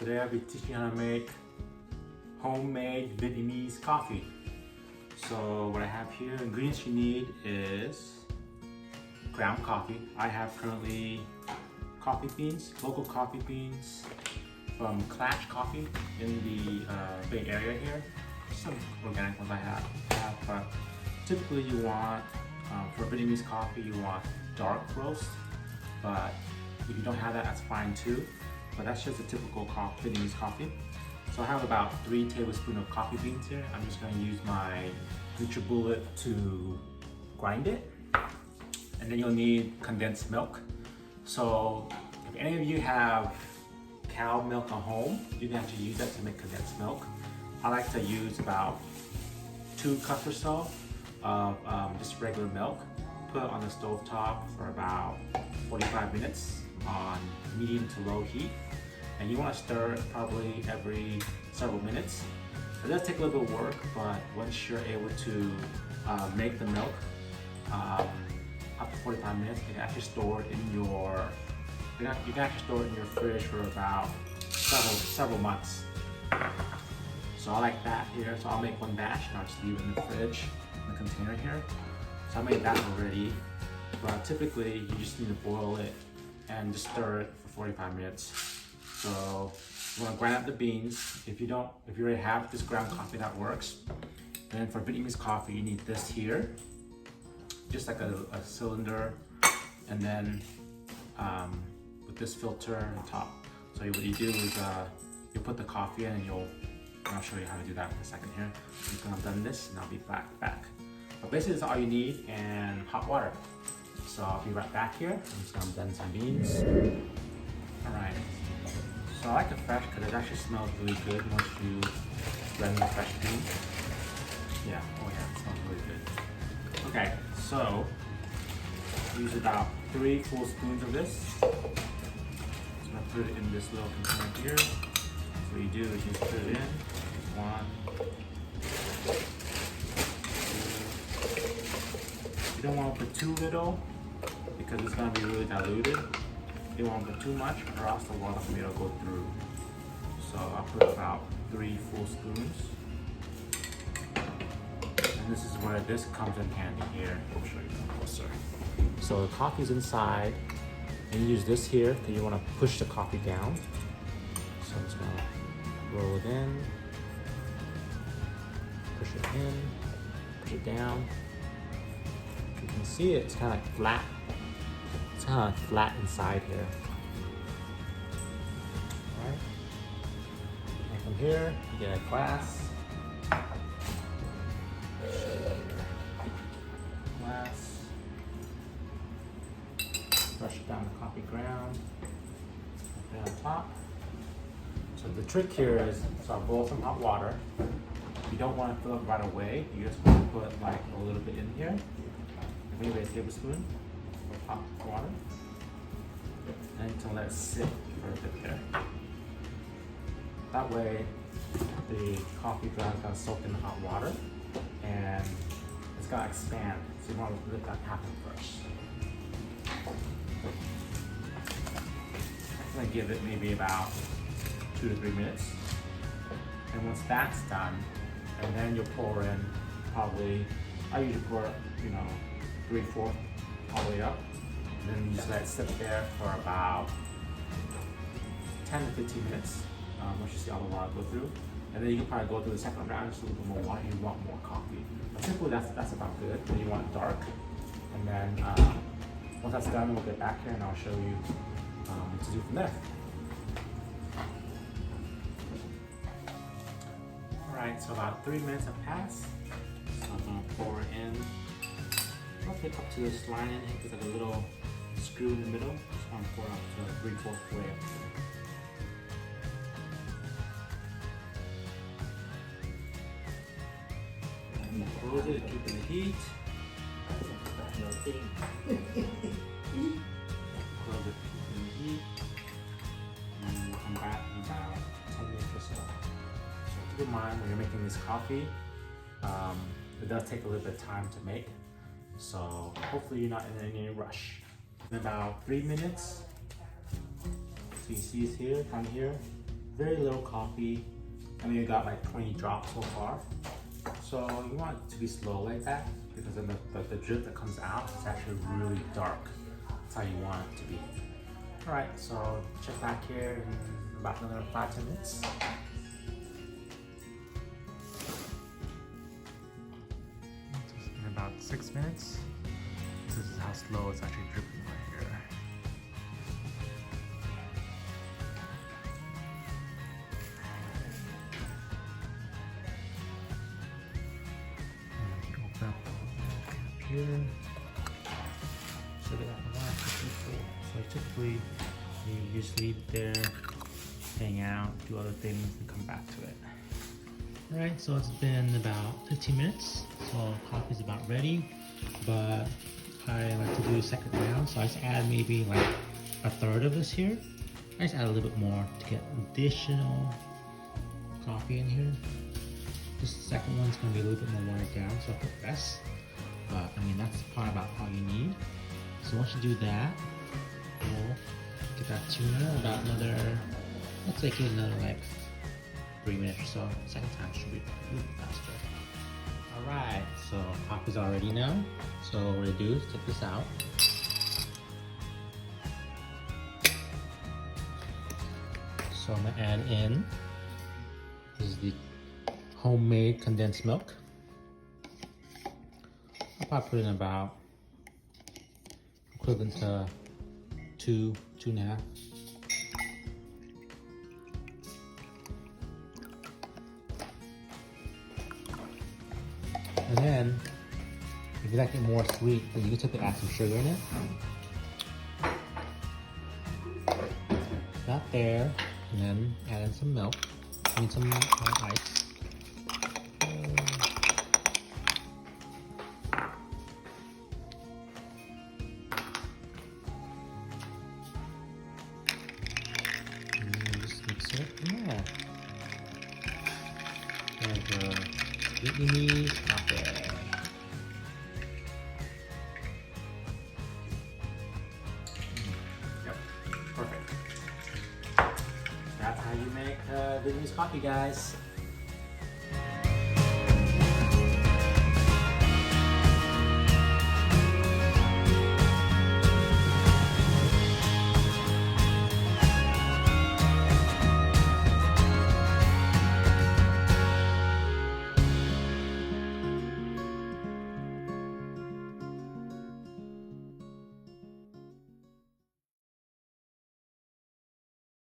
Today I'll be teaching you how to make homemade Vietnamese coffee. So what I have here, ingredients you need is ground coffee. I have currently coffee beans, local coffee beans from Clash Coffee in the Bay Area here. Some organic ones I have, but typically you want, for Vietnamese coffee, you want dark roast, but if you don't have that, that's fine too. But that's just a typical Vietnamese coffee. So I have about 3 tablespoons of coffee beans here. I'm just going to use my NutriBullet to grind it. And then you'll need condensed milk. So if any of you have cow milk at home, you can actually use that to make condensed milk. I like to use about 2 cups or so of just regular milk. Put it on the stove top for about 45 minutes on medium to low heat. And you want to stir it probably every several minutes. It does take a little bit of work, but once you're able to make the milk after 45 minutes, you can actually store it in your fridge for about several months. So I like that here. So I'll make 1 batch and I'll just leave it in the fridge in the container here. So I made that already, but typically you just need to boil it and just stir it for 45 minutes. So you want to grind up the beans. If you already have this ground coffee, that works. And then for Vietnamese coffee, you need this here, just like a cylinder, and then with this filter on top. So what you do is you put the coffee in, and I'll show you how to do that in a second here. When I'm done this, and I'll be back. But basically, that's all you need, and hot water. So I'll be right back here. I'm done some beans. All right. So I like it fresh because it actually smells really good once you blend the fresh beans. Yeah, oh yeah, it smells really good. Okay, so use about 3 full spoons of this. So I'm gonna put it in this little container here. So what you do is you put it in. 1, 2. You don't want to put too little because it's gonna be really diluted. You don't want to put too much or else the water will go through. So I'll put about 3 full spoons. And this is where this comes in handy here. I'll show you closer. So the coffee's inside, and you use this here because you want to push the coffee down. So I'm just going to roll it in, push it in, push it down. You can see it's kind of flat. It's kind of flat inside here. Alright. And from here, you get a glass. Brush down the coffee ground. Put it on top. So the trick here is, so I'll boil some hot water. You don't want to fill it right away. You just want to put like a little bit in here. Maybe a tablespoon of hot water, and to let it sit for a bit there. That way, the coffee ground is going to soak in the hot water, and it's going to expand. So you want to let that happen first. I'm going to give it maybe about 2 to 3 minutes, and once that's done, and then you'll pour in probably, I usually pour 3/4 all the way up, and then you just let it sit there for about 10 to 15 minutes once you see all the water go through. And then you can probably go through the second round, just a little bit more water. You want more coffee. But typically that's about good. Then you want it dark. And then once that's done, we'll get back here and I'll show you what to do from there. Alright, so about 3 minutes have passed. So I'm going to pour it in. I'll take up to this line in here. There's like a little screw in the middle. Just want to pour up to 3/4 way up there. And you close it, keep it in the heat. Close it, keep it in the heat. And then we'll come back in about 10 minutes or so. So keep in mind when you're making this coffee, it does take a little bit of time to make. So hopefully you're not in any rush. In about 3 minutes, so you see it's here, down here, very little coffee. I mean, we got like 20 drops so far. So you want it to be slow like that because then the drip that comes out is actually really dark. That's how you want it to be. All right, so check back here in about another 5-10 minutes. In about 6 minutes. This is how slow it's actually dripping right here. Open up here. So they got the water full. So typically you just leave it there, hang out, do other things, and come back to it. Alright, so it's been about 15 minutes. So coffee's about ready, but I like to do a second round, so I just add maybe like a third of this here. I just add a little bit more to get additional coffee in here. This second one's gonna be a little bit more watered down, so I put less. But I mean, that's the part about all you need. So once you do that, we'll get that tuna about another, let's say give it another like 3 minutes or so. Second time should be a little faster. Alright, so coffee's all ready now. So what we're gonna do is take this out. So I'm gonna add in, this is the homemade condensed milk. I'll probably put in about equivalent to 2.5. And then, if you like it more sweet, then you can simply add some sugar in it. That there, and then add in some milk. I mean some ice. And just mix it. Yeah. There's the Vietnamese coffee. Yep, perfect. That's how you make Vietnamese coffee, guys.